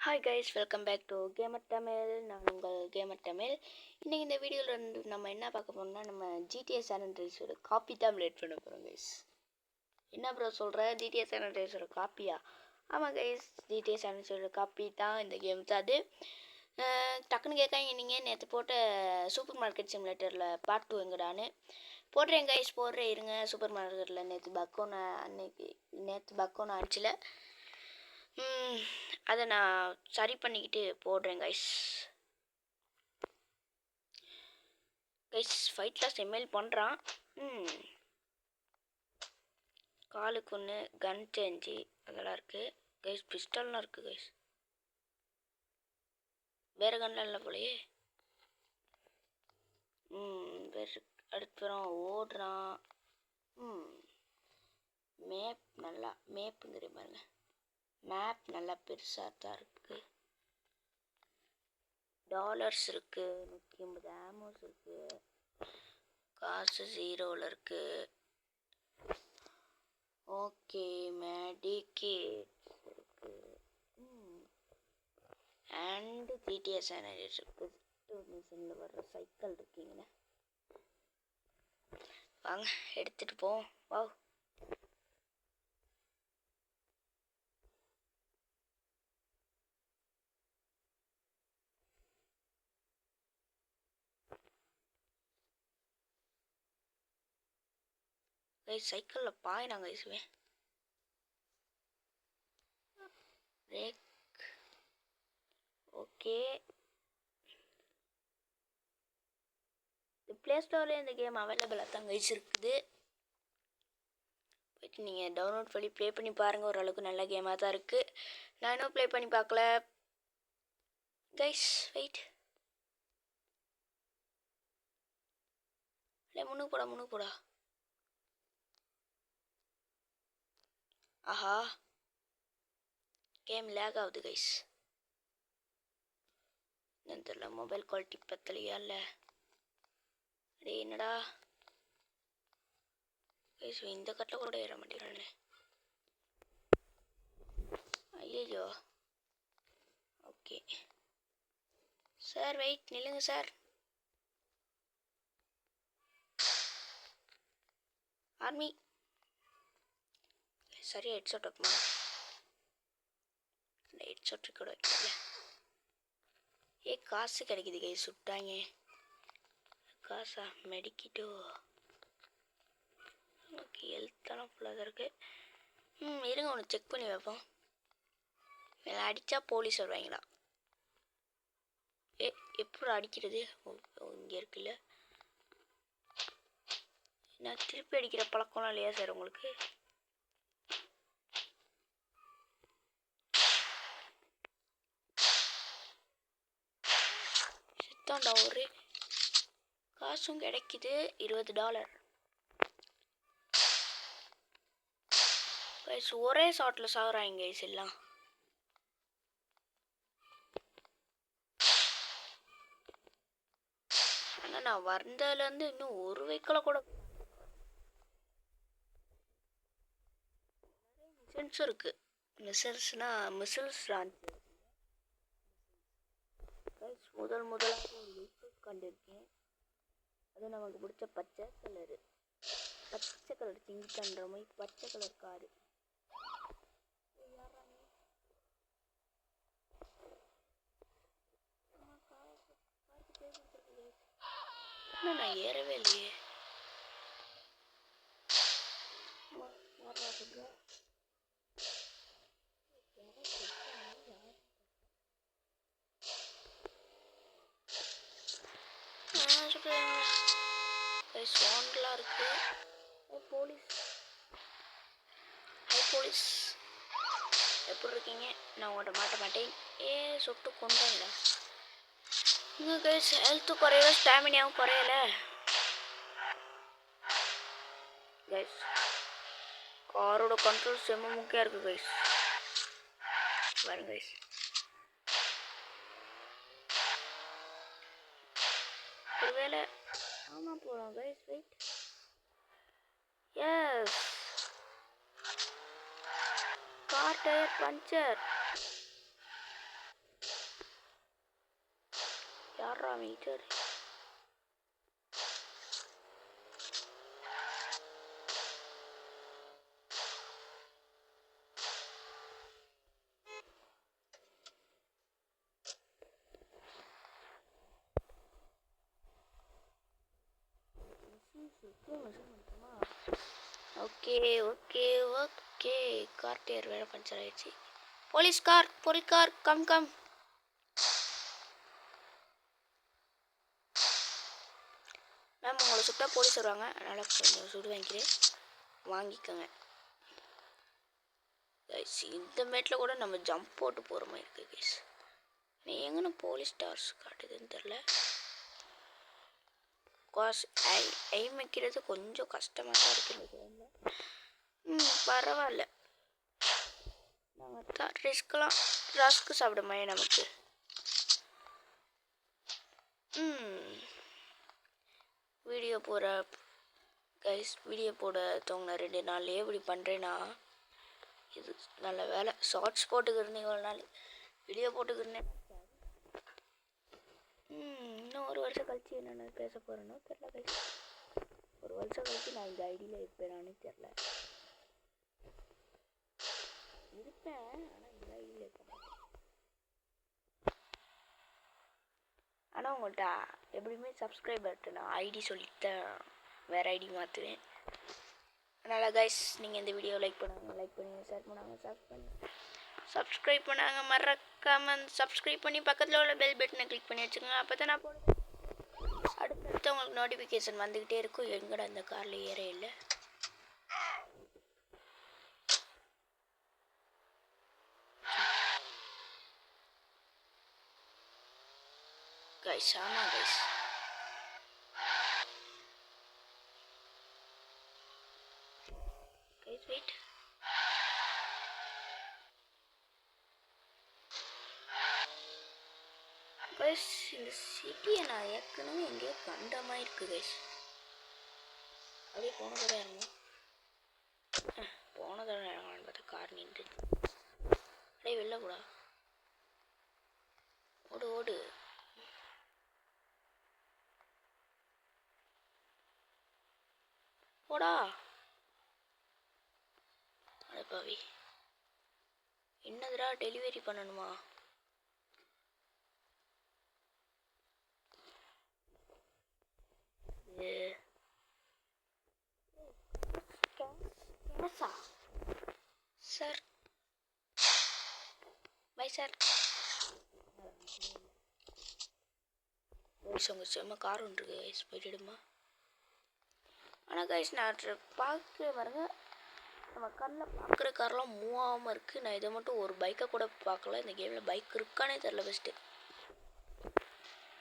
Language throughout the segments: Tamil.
Hi guys, welcome back to gamer Tamil. நான் உங்கள் கேமர் தமிழ். இன்றைக்கி இந்த வீடியோவில் வந்து நம்ம என்ன பார்க்க போகிறோம்னா, நம்ம ஜிடிஏ சான் அண்ட்ரீஸோட காப்பி தான் லேட் பண்ண போகிறோம் கைஸ். என்ன ப்ரோ சொல்கிற, ஜிடிஏ சான் அண்ட்ரீஸோட காப்பியா? ஆமாம் கைஸ், ஜிடிஏ சான் அண்ட்ரீஸோட காப்பி தான் இந்த கேம் தான். அது டக்குன்னு கேட்காங்க, நீங்கள் நேற்று போட்ட சூப்பர் மார்க்கெட் சிமுலேட்டரில் பார்ட் 2 எங்கடான்னு போடுறேன் கைஸ். போடுறேன் இருங்க. சூப்பர் மார்க்கெட்டில் நேற்று பக்கோன்னு ஆச்சுல, அதை நான் சரி பண்ணிக்கிட்டு போடுறேன் கைஸ். ஃபைட்டில் செம்மெயில் பண்ணுறான். காலுக்கு ஒன்று, கன் சேஞ்சு அதெல்லாம் இருக்குது கைஸ். பிஸ்டல்லாம் இருக்குது கைஸ். வேறு கன்லாம் இல்லை போலையே. வேறு அடுத்துறோம், ஓடுறான். மேப்புங்கிற பாருங்க. மேப் நல்லா பெருசாக தான் இருக்குது. டாலர்ஸ் இருக்குது, 150 ஆமோஸ் இருக்குது, காசு 0ல் இருக்குது. ஓகே, மெடிக்கேட் இருக்குது. அண்டு ஜிடிஏ சான் அண்ட்ரீஸ் மிஷனில் வர்ற சைக்கிள் இருக்குங்கண்ணே. வாங்க எடுத்துகிட்டு போவோம். வா. சைக்கிளில் பாயினாங்க கைசுவேன். பிரேக். ஓகே, ப்ளே ஸ்டோர்லேயே இந்த கேம் அவைலபிளாக தான் கைஸ் இருக்குது. போய்ட்டு நீங்கள் டவுன்லோட் பண்ணி ப்ளே பண்ணி பாருங்கள். ஓரளவுக்கு நல்ல கேமாக தான் இருக்குது. நான் இன்னும் ப்ளே பண்ணி பார்க்கல கைஸ். வெயிட், இல்லை முன்னுக்கு போடா. ஆஹா, கேம் லேக் ஆகுது கைஸ். என்னன்னு தெரியல, மொபைல் குவாலிட்டி பத்தலையா இல்லை அடே என்னடா கைஸ். இந்த கட்டில் கூட ஏற மாட்டேங்கிறானே. ஐயோ. ஓகே சார், வெயிட் நில்லுங்க சார். ஆர்மி சரியா ஹெட்ஷாட் வைக்குமா? இல்லை, ஹெட்ஷாட் கூட வைக்கல. காசு கிடைக்குது கை. சுட்டாங்க காசா? மெடிக்கிட்டோ. ஓகே, ஹெல்த்தெல்லாம் ஃபுல்லாக தான் இருக்குது. இருங்க, ஒன்று செக் பண்ணி வைப்போம். மேலே அடித்தா போலீஸ் வருவாங்களா? எப்படி அடிக்கிறது? இங்கே இருக்குல்ல. நான் திருப்பி அடிக்கிற பழக்கம்லாம் இல்லையா சார் உங்களுக்கு? சித்தாண்டா, ஒரு காசும் கிடைக்குது. $20 கைஸ். ஒரே ஷாட்டில் சாகுறாங்க கைஸ் எல்லாம். ஆனால் நான் வந்ததுலேருந்து இன்னும் ஒரு வெஹிக்கிளை கூட. மிஷின்ஸும் இருக்குது. Measles launch guys. முதலாக ஒரு வெஹிக்கிள் கண்டிருக்கேன். அது நமக்கு பிடிச்ச பச்சை கலர் சிங்கின்ற மாதிரி பச்சை கலர் காரு. நான் ஏறவே இல்லையே. சவுண்ட்லாம் இருக்கு. போலீஸ் எப்படி இருக்கீங்க? நான் உங்கள்கிட்ட மாட்ட மாட்டேன். சுட்டு கொண்டாங்களா? இங்கே கைஸ் ஹெல்த்து குறையல, ஸ்டாமினாவும் குறையல கைஸ். காரோட கண்ட்ரோல் செம்ம முக்கியம் இருக்குது கைஸ். பாருங்க கைஸ். ஒருவேளை ஆமாம் போகிறோம் guys. Wait. Yes, car tyre puncture. யாரா meter okay okay okay car tyre வேற பஞ்சர் ஆயிடுச்சு. போலீஸ் கார் கம் மேம் உங்களை சுட்டா போலீஸ் வருவாங்க, அதனால் கொஞ்சம் சுடு வாங்கிக்கோங்க. கைஸ் இந்த மேட்டில் கூட நம்ம ஜம்ப் போட்டு போகிற மாதிரி இருக்குது கைஸ். நீ எங்கன்னா போலீஸ் ஸ்டார்ஸ் காட்டுதுன்னு தெரில. காஸ் எய்ம் வைக்கிறது கொஞ்சம் கஷ்டமாக தான் இருக்குது. பரவாயில்ல, நம்ம தான் ரஸ்க்கு சாப்பிட மாதிரி நமக்கு. வீடியோ போட தோங்கின 2 நாள்லேயே இப்படி பண்ணுறேன்னா இது நல்ல வேலை. ஷார்ட்ஸ் போட்டுக்கிருந்தேன் இவ்வளோ நாள், வீடியோ போட்டுக்கிருந்தேன். இன்னும் 1 வருஷம் கழிச்சு என்னென்ன பேச போகிறேன்னோ தெரில கைஸ். 1 வருஷம் கழிச்சு நான் இந்த ஐடியில் இருப்பேனானே தெரில. இருப்பேன், ஆனால் இந்த ஐடியில் இருக்க மாட்டேன். ஆனால் உங்கள்கிட்ட எப்படியுமே சப்ஸ்கிரைபர்ட்டு நான் ஐடி சொல்லிட்டு தான் வேறு ஐடி மாற்றுவேன். அதனால் கைஸ் நீங்கள் இந்த வீடியோ லைக் பண்ணுங்க, ஷேர் பண்ணுங்க, சப்ஸ்கிரைப் பண்ணாங்க. மறக்காமல் சப்ஸ்கிரைப் பண்ணி பக்கத்தில் உள்ள பெல் பட்டனை கிளிக் பண்ணி வச்சுக்கோங்க. அப்போ தான் நான் போடுவேன் அடுத்தடுத்து உங்களுக்கு நோட்டிஃபிகேஷன் வந்துக்கிட்டே இருக்கும். எங்கட அந்த காரில் ஏற இல்லை. கைஸ் ஆமாம் கைஸ், வெயிட். கைஸ் இந்த சிட்டியை நான் ஏற்கனவே எங்கேயோ கண்ட மாதிரி இருக்கு கைஸ். அப்படியே போன தடவை இறங்கலான்னு பார்த்தா கார் நின்று. அப்படியே வெளில கூடா ஓடு போடா. அடப்பாவி, என்னதுடா டெலிவரி பண்ணணுமா? Sir bye sir. உங்க செம்ம கார் ஒன்று இருக்கு கைஸ், போயிட்டுடுமா. ஆனால் கைஸ் நான் பார்க்க பாருங்க, நம்ம கண்ணில் பார்க்குற கார்லாம் மூவ் ஆகாமல் இருக்குது. நான் இதை மட்டும் ஒரு பைக்கை கூட பார்க்கல. இந்த கேமில் பைக் இருக்கானே தெரில ஃபஸ்ட்டு.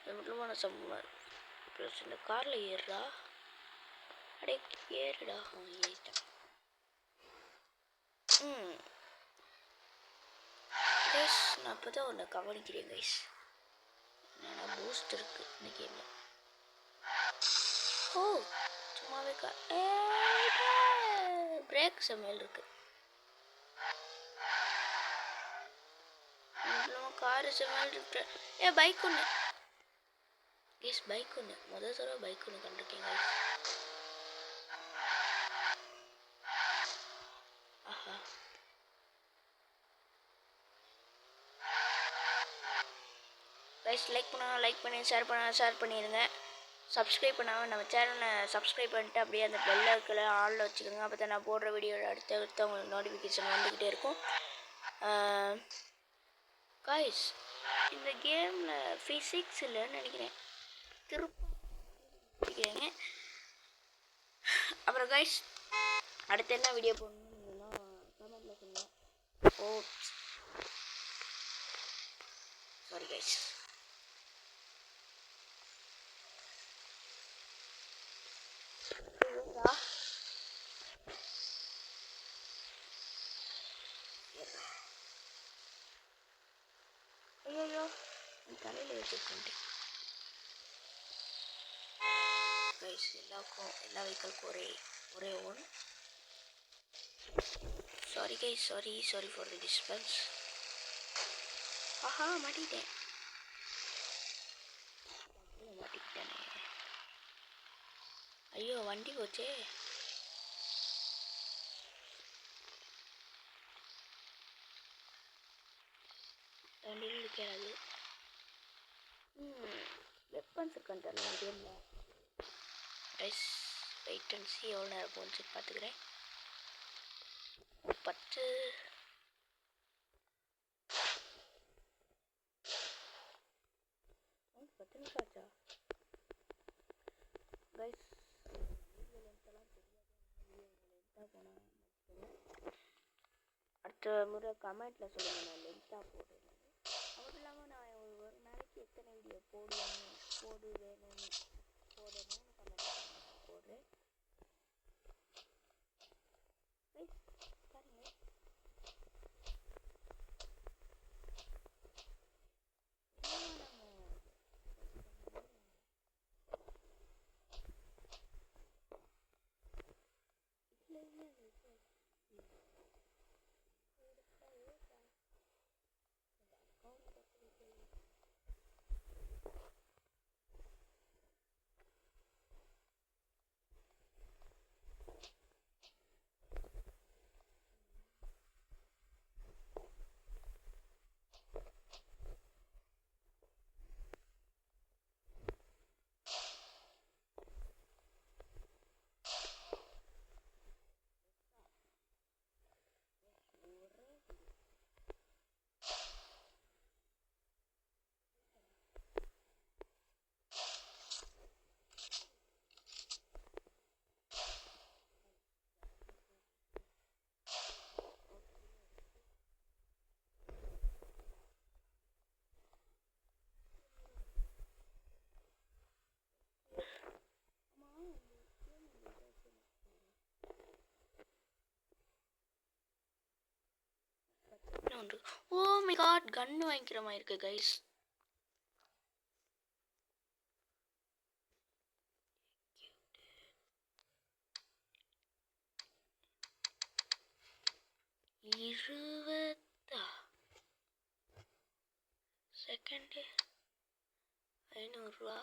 இது மட்டும் நான் ப்ளஸ் இந்த காரில் ஏறுறா. அடே ஏறுடா. ஏறிட்டேன். கைஸ் நான் அப்போ தான் ஒன்று கவனிக்கிறேன் கைஸ். என்னென்னா பூஸ்ட் இருக்குது இந்த கேமில். ஓ சும்மாவே பிரேக் செம்மையில் இருக்குது. காரு செம்மையில் இருக்கு. பைக் ஒன்று கைஸ், பைக் ஒன்று முதல் தடவை பைக் ஒன்று கண்டிருக்கேன் கைஸ். ஆஹா கைஸ், லைக் பண்ணி ஷேர் பண்ணிடுங்க. சப்ஸ்கிரைப் பண்ணாமல் நம்ம சேனலை சப்ஸ்கிரைப் பண்ணிட்டு அப்படியே அந்த பெல் ஐக்கனை ஆனில் வச்சுக்கோங்க. அப்போ தான் நான் போடுற வீடியோ அடுத்த உங்களுக்கு நோட்டிஃபிகேஷன் வந்துக்கிட்டே இருக்கும். கைஸ் இந்த கேமில் ஃபிசிக்ஸ் இல்லைன்னு நினைக்கிறேன், திருப்பிக்கிறேங்க. அப்புறம் கைஸ் அடுத்து என்ன வீடியோ போடணும்னா கமெண்ட்டில் சொல்லுங்கள். Oh sorry guys. ஐயோ தலையில் வச்சுக்கிட்டேன் கைஸ். எல்லா வெஹிக்கலுக்கும் ஒரே ஓன். Sorry guys, sorry for the disturbance. ஆஹா மாட்டிட்டேன். மாட்டிக்கிட்டானே. ஐயோ வண்டி போச்சே. வண்டியில் இருக்கிறது. வெப்பன்ஸ் இருக்கான்னு தெரியல கேமில். ரைஸ் வெயிட் அண்ட் சி எவ்வளோ நேரம் போச்சு பார்த்துக்கிறேன். 10 நிமிஷம் ஆச்சா கைஸ்? அடுத்த முறை கமெண்ட்டில் சொல்லுங்கள், நான் லென்த்தாக போடுறேன். அதுவும் இல்லாமல் நான் ஒரு நாளைக்கு எத்தனை வீடியோ போடணும்னு கமெண்ட் போடுறேன். பாருங்க ஓ மை காட், கன் வாங்கிக்கிற மாதிரி இருக்கு கைஸ். செகண்டு 500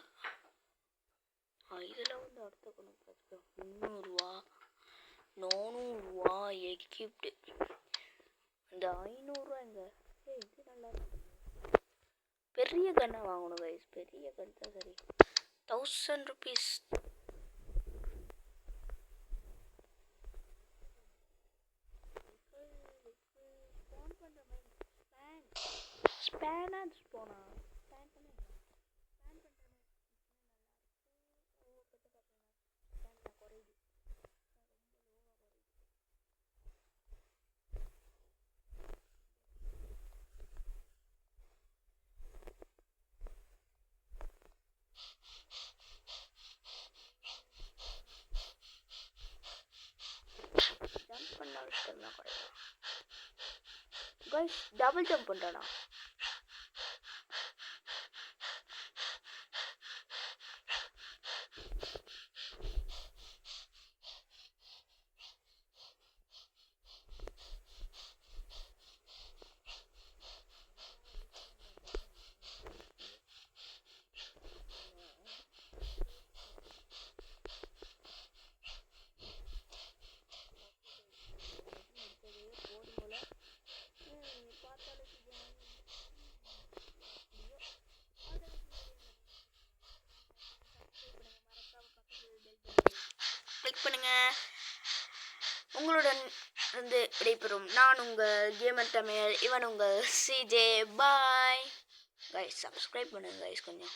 இதில் வந்து அடுத்த கொண்டு 300 400 எக்யூப்டு. இந்த 500 இங்கே இது நல்லா இருக்கு. பெரிய கன்னை வாங்கணும் கைஸ், பெரிய கன் தான் சரி. 1000 rupees. ஸ்பேனா ஸ்போனா ஸ்பேன் பண்ணி ஸ்பேன் பண்ணுற மாதிரி ஸ்பேனில் குறையுது. ஜம்ப் பண்ணாலும் ஸ்பெல்லாம் குறையும் கைஸ். டபுள் ஜம்ப் பண்ணுறேண்ணா. கிளிக் பண்ணுங்க. உங்களுடன் இருந்து விடைபெறும் நான் உங்கள் கேமர் தமிழ், இவன் உங்கள் சிஜே. Bye guys. சப்ஸ்கிரைப் பண்ணுங்க கைஸ் கொஞ்சம்.